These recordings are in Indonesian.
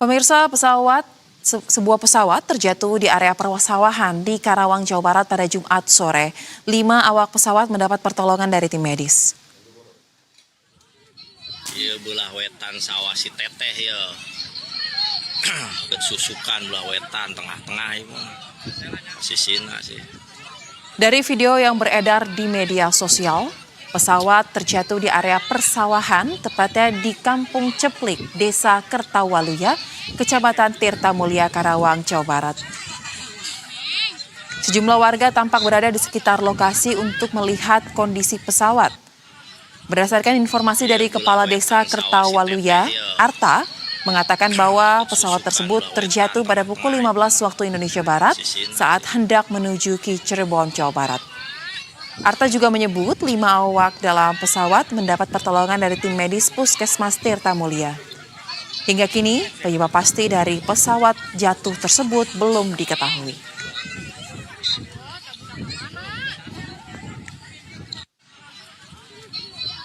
Pemirsa, sebuah pesawat terjatuh di area persawahan di Karawang, Jawa Barat pada Jumat sore. 5 awak pesawat mendapat pertolongan dari tim medis. Iya belah wetan sawah si teteh ya. Susukan belah wetan tengah-tengah itu. Sisina sih. Dari video yang beredar di media sosial, pesawat terjatuh di area persawahan, tepatnya di Kampung Ceplik, Desa Kertawaluya, Kecamatan Tirta Mulia, Karawang, Jawa Barat. Sejumlah warga tampak berada di sekitar lokasi untuk melihat kondisi pesawat. Berdasarkan informasi dari Kepala Desa Kertawaluya, Arta, mengatakan bahwa pesawat tersebut terjatuh pada pukul 15 waktu Indonesia Barat saat hendak menuju ke Cirebon, Jawa Barat. Arta juga menyebut 5 awak dalam pesawat mendapat pertolongan dari tim medis Puskesmas Tirta Mulia. Hingga kini, penyebab pasti dari pesawat jatuh tersebut belum diketahui.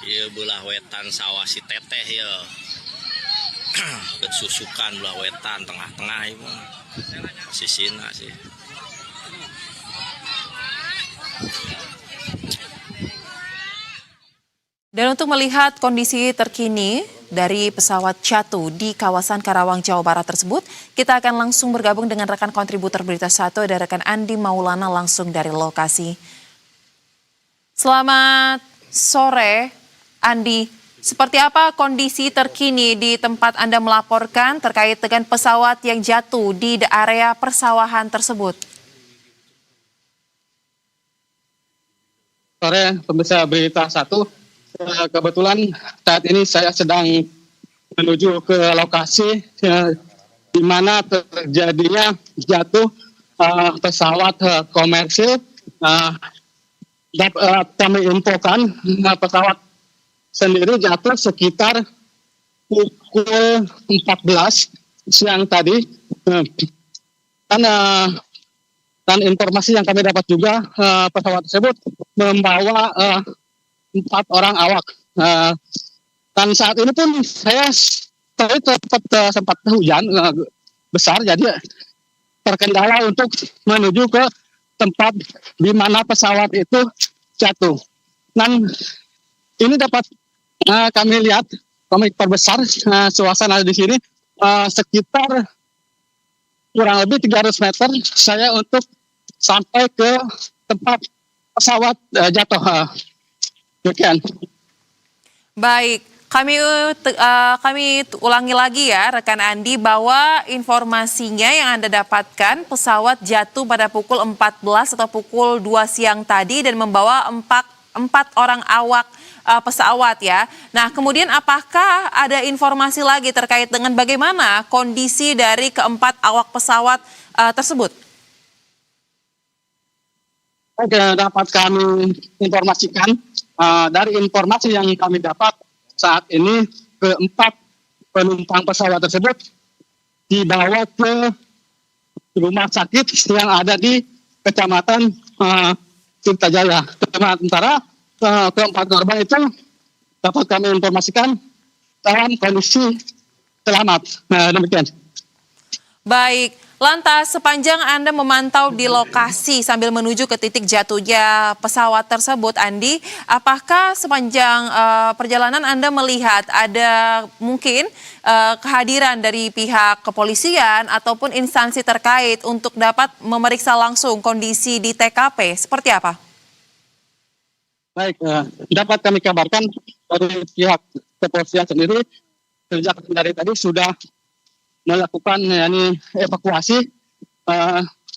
Iya belah wetan sawah si teteh ya. Susukan belah wetan tengah-tengah itu. Sisina sih. Dan untuk melihat kondisi terkini dari pesawat jatuh di kawasan Karawang, Jawa Barat tersebut, kita akan langsung bergabung dengan rekan kontributor Berita 1 dan rekan Andi Maulana langsung dari lokasi. Selamat sore, Andi. Seperti apa kondisi terkini di tempat Anda melaporkan terkait dengan pesawat yang jatuh di area persawahan tersebut? Sore, pemirsa Berita 1. Kebetulan saat ini saya sedang menuju ke lokasi di mana terjadinya jatuh pesawat komersil. Kami infokan pesawat sendiri jatuh sekitar pukul 14 siang tadi. Dan informasi yang kami dapat juga pesawat tersebut membawa 4 orang awak. Dan saat ini pun saya tadi sempat hujan besar, jadi terkendala untuk menuju ke tempat di mana pesawat itu jatuh. Dan ini dapat kami lihat, kami perbesar suasana di sini sekitar kurang lebih 300 meter saya untuk sampai ke tempat pesawat jatuh. Demikian. Baik, kami ulangi lagi ya rekan Andi bahwa informasinya yang Anda dapatkan pesawat jatuh pada pukul 14 atau pukul 2 siang tadi dan membawa 4 orang awak pesawat ya. Nah, kemudian apakah ada informasi lagi terkait dengan bagaimana kondisi dari keempat awak pesawat tersebut? Dapat kami informasikan dari informasi yang kami dapat saat ini keempat penumpang pesawat tersebut dibawa ke rumah sakit yang ada di Kecamatan Tirta Jaya. Sementara keempat korban itu dapat kami informasikan dalam kondisi selamat. Demikian. Baik, lantas sepanjang Anda memantau di lokasi sambil menuju ke titik jatuhnya pesawat tersebut, Andi, apakah sepanjang perjalanan Anda melihat ada mungkin kehadiran dari pihak kepolisian ataupun instansi terkait untuk dapat memeriksa langsung kondisi di TKP? Seperti apa? Baik, dapat kami kabarkan dari pihak kepolisian sendiri sejak dari tadi sudah melakukan evakuasi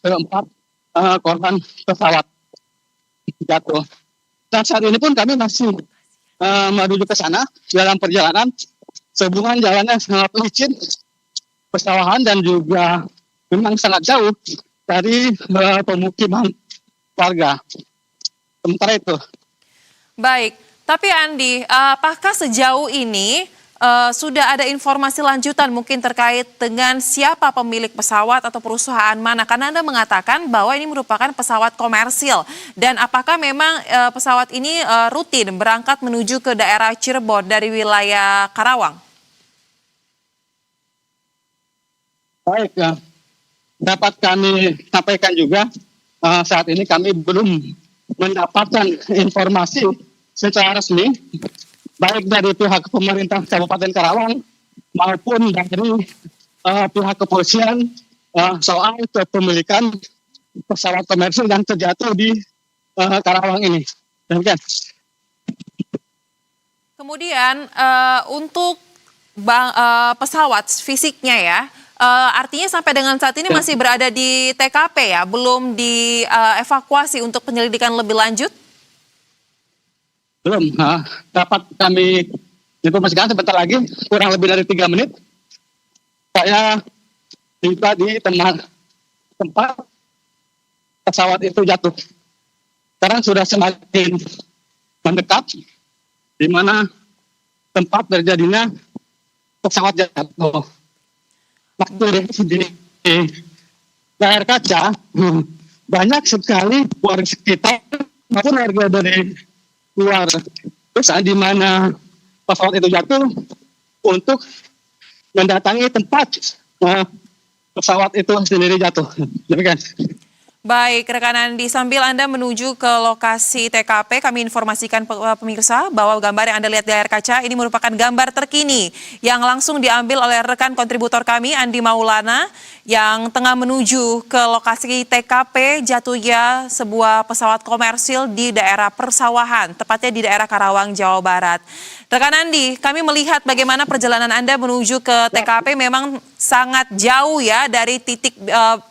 keempat korban pesawat jatuh. Dan saat ini pun kami masih menuju ke sana dalam perjalanan sehubungan jalannya sangat licin, persawahan dan juga memang sangat jauh dari pemukiman warga. Sementara itu. Baik, tapi Andi, apakah sejauh ini sudah ada informasi lanjutan mungkin terkait dengan siapa pemilik pesawat atau perusahaan mana? Karena Anda mengatakan bahwa ini merupakan pesawat komersil. Dan apakah memang pesawat ini rutin berangkat menuju ke daerah Cirebon dari wilayah Karawang? Baik, dapat kami sampaikan juga saat ini kami belum mendapatkan informasi secara resmi baik dari pihak pemerintah Kabupaten Karawang maupun dari pihak kepolisian soal kepemilikan pesawat komersil yang terjatuh di Karawang ini. Demikian. Kemudian untuk pesawat fisiknya ya, artinya sampai dengan saat ini masih berada di TKP ya, belum dievakuasi untuk penyelidikan lebih lanjut? Belum, dapat kami informasikan sebentar lagi, kurang lebih dari 3 menit, saya tiba di tempat pesawat itu jatuh. Sekarang sudah semakin mendekat, di mana tempat terjadinya pesawat jatuh. Waktu di layar kaca, banyak sekali warga sekitar maupun warga dari luar desa di mana pesawat itu jatuh untuk mendatangi tempat pesawat itu sendiri jatuh. Demikian. Baik, rekan Andi, sambil Anda menuju ke lokasi TKP, kami informasikan pemirsa bahwa gambar yang Anda lihat di layar kaca ini merupakan gambar terkini yang langsung diambil oleh rekan kontributor kami, Andi Maulana, yang tengah menuju ke lokasi TKP jatuhnya sebuah pesawat komersil di daerah persawahan, tepatnya di daerah Karawang, Jawa Barat. Rekan Andi, kami melihat bagaimana perjalanan Anda menuju ke TKP memang sangat jauh ya dari titik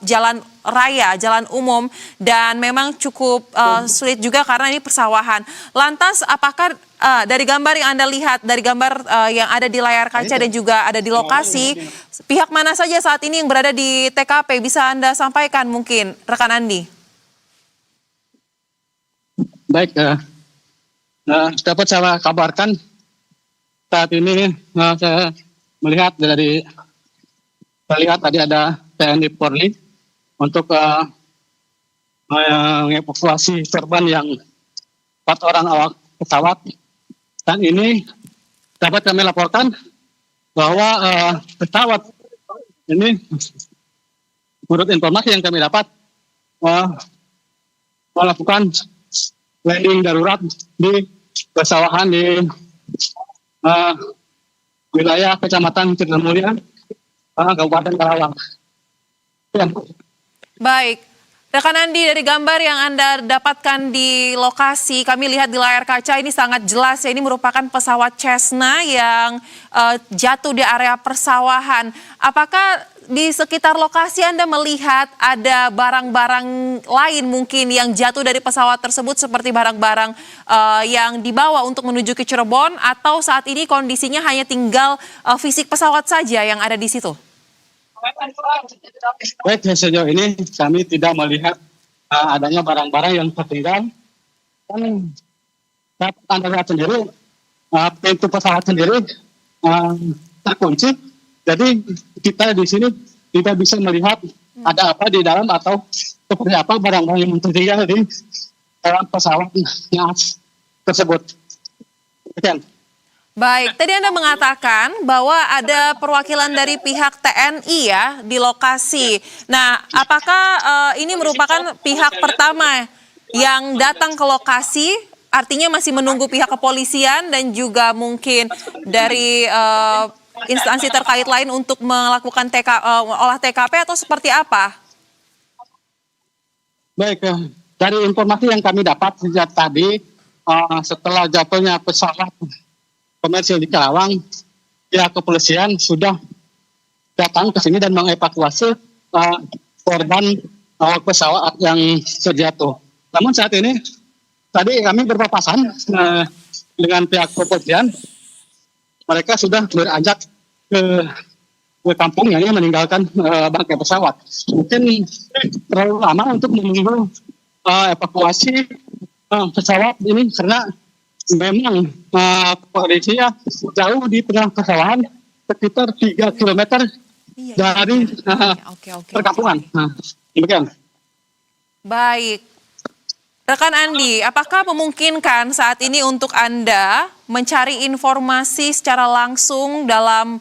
jalan raya, jalan umum, dan memang cukup sulit juga karena ini persawahan. Lantas apakah dari gambar yang Anda lihat, dari gambar yang ada di layar kaca dan juga ada di lokasi, pihak mana saja saat ini yang berada di TKP? Bisa Anda sampaikan mungkin, rekan Andi? Baik, dapat saya kabarkan saat ini saya melihat tadi ada TNI Polri untuk mengevakuasi korban yang 4 orang awak pesawat. Dan ini dapat kami laporkan bahwa pesawat ini menurut informasi yang kami dapat melakukan landing darurat di persawahan di wilayah Kecamatan Tirtamulia, Kabupaten Karawang. Ya. Baik, rekan Andi, dari gambar yang Anda dapatkan di lokasi, kami lihat di layar kaca ini sangat jelas ya, ini merupakan pesawat Cessna yang jatuh di area persawahan. Apakah di sekitar lokasi Anda melihat ada barang-barang lain mungkin yang jatuh dari pesawat tersebut seperti barang-barang yang dibawa untuk menuju ke Cirebon, atau saat ini kondisinya hanya tinggal fisik pesawat saja yang ada di situ? Baik, sejauh ini kami tidak melihat adanya barang-barang yang tertinggal. Kan dapat Anda lihat sendiri, pintu pesawat sendiri terkunci. Jadi kita di sini tidak bisa melihat ada apa di dalam atau seperti apa barang-barang yang tertinggal di dalam pesawat tersebut. Demikian. Baik, tadi Anda mengatakan bahwa ada perwakilan dari pihak TNI ya di lokasi. Nah, apakah ini merupakan pihak pertama yang datang ke lokasi? Artinya masih menunggu pihak kepolisian dan juga mungkin dari instansi terkait lain untuk melakukan olah TKP atau seperti apa? Baik, dari informasi yang kami dapat sejak tadi, setelah jatuhnya pesawat komersil di Karawang, pihak kepolisian sudah datang ke sini dan mengevakuasi korban awak pesawat yang terjatuh. Namun saat ini, tadi kami berpapasan dengan pihak kepolisian. Mereka sudah beranjak ke kampung yang meninggalkan bangkai pesawat. Mungkin terlalu lama untuk menunggu evakuasi pesawat ini karena memang kondisinya jauh di tengah persawahan, sekitar 3 km dari perkampungan. Demikian. Baik. Rekan Andi, apakah memungkinkan saat ini untuk Anda mencari informasi secara langsung dalam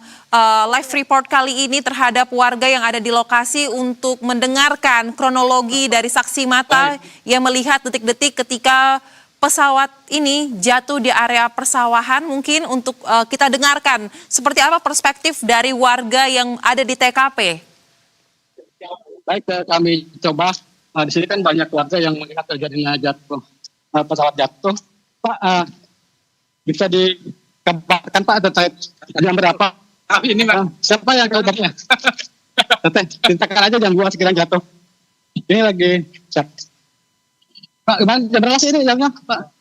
live report kali ini terhadap warga yang ada di lokasi untuk mendengarkan kronologi dari saksi mata yang melihat detik-detik ketika pesawat ini jatuh di area persawahan? Mungkin untuk kita dengarkan seperti apa perspektif dari warga yang ada di TKP. Baik, kami coba. Di sini kan banyak warga yang melihat terjadinya jatuh pesawat jatuh. Pak, bisa dikabarkan Pak terkait jam berapa? Ini Pak, siapa yang kabarnya? Teteh, ceritakan aja jam 2 sekiranya jatuh. Ini lagi cek. Pak, gimana jam berapa sih ini jamnya Pak?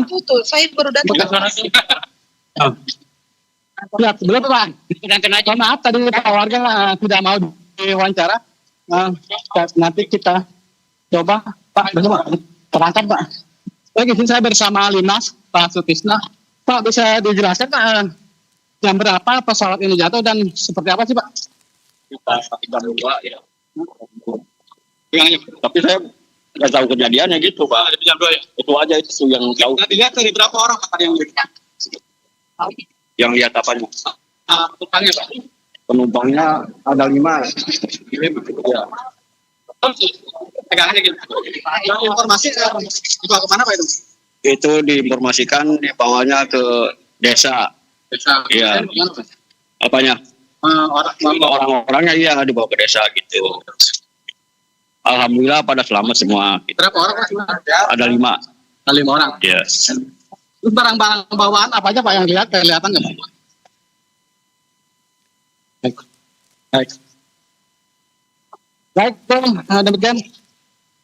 Putus, saya baru datang. Ya, sebelum Pak. Maaf tadi Pak warga tidak mau diwawancara. Nanti kita coba Pak bersama terangkat Pak. Lagi sini saya bersama Limas Pak Sutisna. Pak bisa dijelaskan Pak jam berapa pesawat ini jatuh dan seperti apa sih Pak? Jam 2 ya. Tapi saya nggak tahu kejadiannya gitu Pak. Jam 2 ya? Itu aja itu yang tahu. Nah, dilihat dari berapa orang Pak yang lihat? Yang lihat apanya? Penumpangnya Pak. Penumpangnya ada 5. Ya. Pegangannya gitu. Informasi dibawa kemana Pak itu? Itu diinformasikan dibawanya ke desa. Desa. Iya. Apanya? Orang-orangnya iya dibawa ke desa gitu. Alhamdulillah pada selamat semua. Gitu. Berapa orang Pak? Ada 5. Ada 5 orang. Ya. Terus barang-barang bawaan apa aja Pak yang lihat? Kelihatan nggak Pak? Baik. Baik, demikian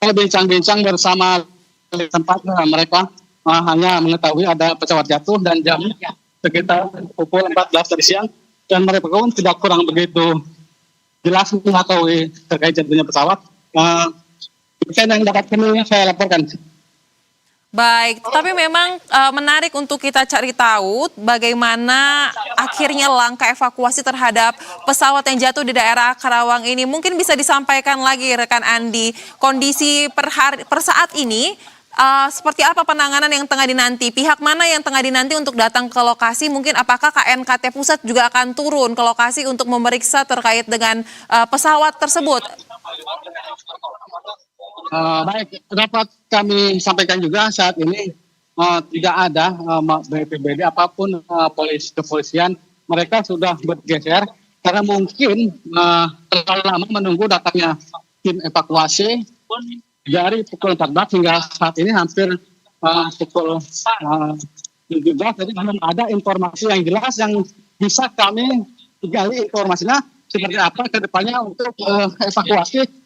saya bincang-bincang bersama tempat mereka hanya mengetahui ada pesawat jatuh dan jam sekitar pukul 14 tadi siang dan mereka pun tidak kurang begitu jelas mengetahui terkait jatuhnya pesawat. Demikian yang dapat kami saya laporkan. Baik, tapi memang menarik untuk kita cari tahu bagaimana akhirnya langkah evakuasi terhadap pesawat yang jatuh di daerah Karawang ini. Mungkin bisa disampaikan lagi rekan Andi, kondisi per saat ini seperti apa penanganan yang tengah dinanti? Pihak mana yang tengah dinanti untuk datang ke lokasi? Mungkin apakah KNKT Pusat juga akan turun ke lokasi untuk memeriksa terkait dengan pesawat tersebut? Baik, dapat kami sampaikan juga saat ini tidak ada BPBD apapun kepolisian mereka sudah bergeser karena mungkin terlalu lama menunggu datangnya tim evakuasi dari pukul 14 hingga saat ini hampir pukul 17. Jadi belum ada informasi yang jelas yang bisa kami gali informasinya seperti apa ke depannya untuk evakuasi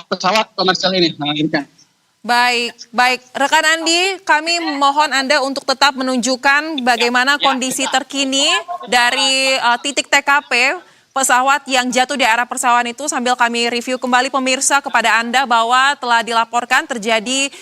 pesawat komersial ini. Baik. Rekan Andi, kami mohon Anda untuk tetap menunjukkan bagaimana kondisi terkini dari titik TKP pesawat yang jatuh di area persawahan itu sambil kami review kembali pemirsa kepada Anda bahwa telah dilaporkan terjadi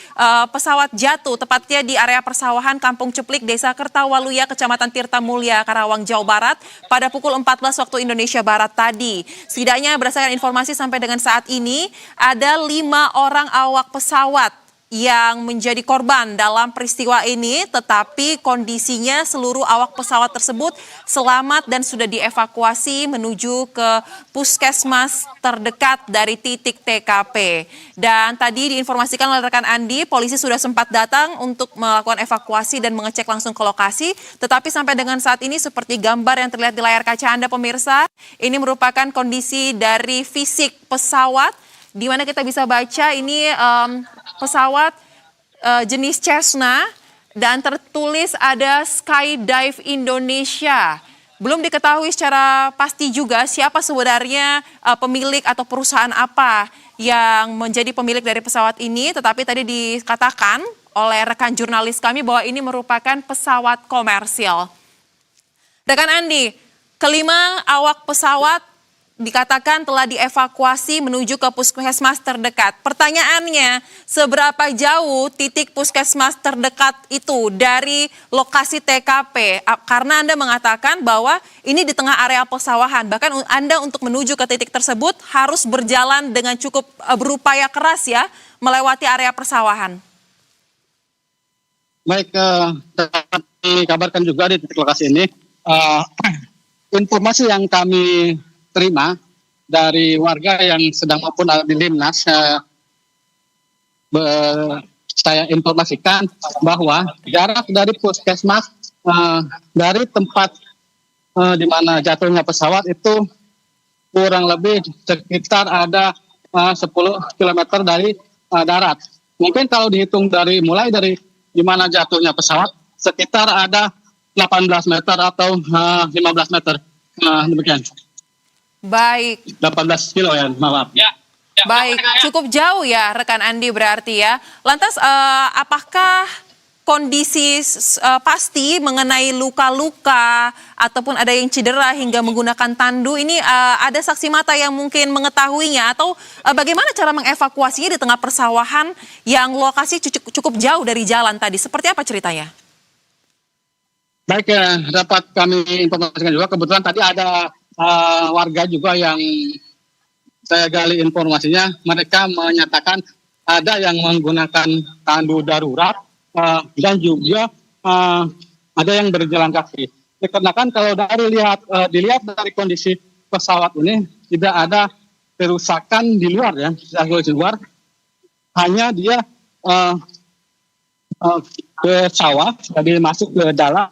pesawat jatuh tepatnya di area persawahan Kampung Ceplik, Desa Kertawaluya, Kecamatan Tirtamulya, Karawang, Jawa Barat pada pukul 14 waktu Indonesia Barat tadi. Setidaknya berdasarkan informasi sampai dengan saat ini ada 5 orang awak pesawat yang menjadi korban dalam peristiwa ini, tetapi kondisinya seluruh awak pesawat tersebut selamat dan sudah dievakuasi menuju ke puskesmas terdekat dari titik TKP. Dan tadi diinformasikan oleh rekan Andi, polisi sudah sempat datang untuk melakukan evakuasi dan mengecek langsung ke lokasi, tetapi sampai dengan saat ini seperti gambar yang terlihat di layar kaca Anda pemirsa, ini merupakan kondisi dari fisik pesawat, di mana kita bisa baca ini pesawat jenis Cessna dan tertulis ada Skydive Indonesia. Belum diketahui secara pasti juga siapa sebenarnya pemilik atau perusahaan apa yang menjadi pemilik dari pesawat ini, tetapi tadi dikatakan oleh rekan jurnalis kami bahwa ini merupakan pesawat komersil. Rekan Andi, kelima awak pesawat dikatakan telah dievakuasi menuju ke puskesmas terdekat. Pertanyaannya, seberapa jauh titik puskesmas terdekat itu dari lokasi TKP? Karena Anda mengatakan bahwa ini di tengah area pesawahan. Bahkan Anda untuk menuju ke titik tersebut harus berjalan dengan cukup berupaya keras ya, melewati area persawahan. Baik, dapat dikabarkan juga di titik lokasi ini, eh, informasi yang kami terima dari warga yang sedang maupun ada di Limnas, saya informasikan bahwa jarak dari puskesmas dari tempat di mana jatuhnya pesawat itu kurang lebih sekitar ada 10 km dari darat. Mungkin kalau dihitung mulai dari di mana jatuhnya pesawat, sekitar ada 18 meter atau 15 meter. Demikian. Baik. 18 kilo ya, maaf. Baik, cukup jauh ya rekan Andi berarti ya. Lantas apakah kondisi pasti mengenai luka-luka ataupun ada yang cedera hingga menggunakan tandu ini ada saksi mata yang mungkin mengetahuinya atau bagaimana cara mengevakuasinya di tengah persawahan yang lokasi cukup jauh dari jalan tadi? Seperti apa ceritanya? Baik, dapat kami informasikan juga kebetulan tadi ada warga juga yang saya gali informasinya, mereka menyatakan ada yang menggunakan tandu darurat dan juga ada yang berjalan kaki. Dikarenakan kalau dilihat dari kondisi pesawat ini tidak ada kerusakan di luar ya, di luar, hanya dia ke sawah, jadi masuk ke dalam,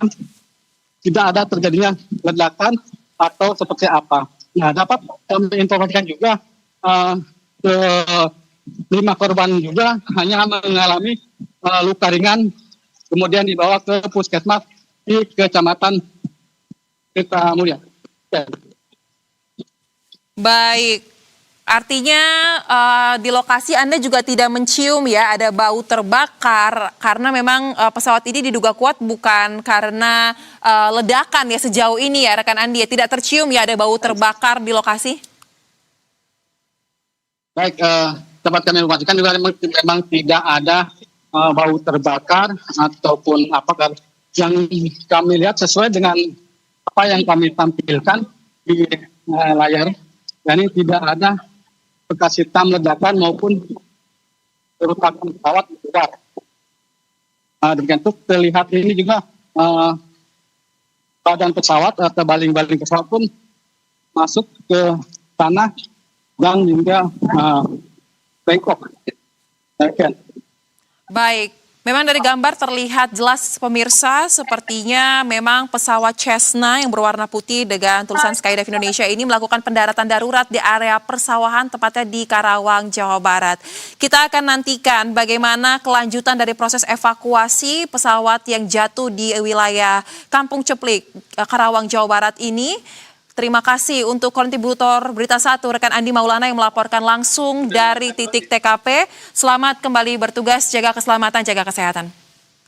tidak ada terjadinya ledakan atau seperti apa. Nah, dapat kami informasikan juga ke 5 korban juga hanya mengalami luka ringan, kemudian dibawa ke puskesmas di Kecamatan Tirta Mulia. Baik, artinya di lokasi Anda juga tidak mencium ya ada bau terbakar karena memang pesawat ini diduga kuat bukan karena ledakan ya sejauh ini ya rekan Andi ya, tidak tercium ya ada bau terbakar di lokasi? Baik, dapat kami informasikan juga memang tidak ada bau terbakar ataupun apa yang kami lihat sesuai dengan apa yang kami tampilkan di layar. Dan ini tidak ada bekas hitam ledakan maupun kerusakan pesawat di luar. Demikian itu terlihat ini juga badan pesawat atau baling-baling pesawat pun masuk ke tanah dan hingga bengkok. Baik, memang dari gambar terlihat jelas pemirsa sepertinya memang pesawat Cessna yang berwarna putih dengan tulisan Skydive Indonesia ini melakukan pendaratan darurat di area persawahan tepatnya di Karawang, Jawa Barat. Kita akan nantikan bagaimana kelanjutan dari proses evakuasi pesawat yang jatuh di wilayah Kampung Ceplik, Karawang, Jawa Barat ini. Terima kasih untuk kontributor Berita 1 rekan Andi Maulana yang melaporkan langsung dari titik TKP. Selamat kembali bertugas, jaga keselamatan, jaga kesehatan.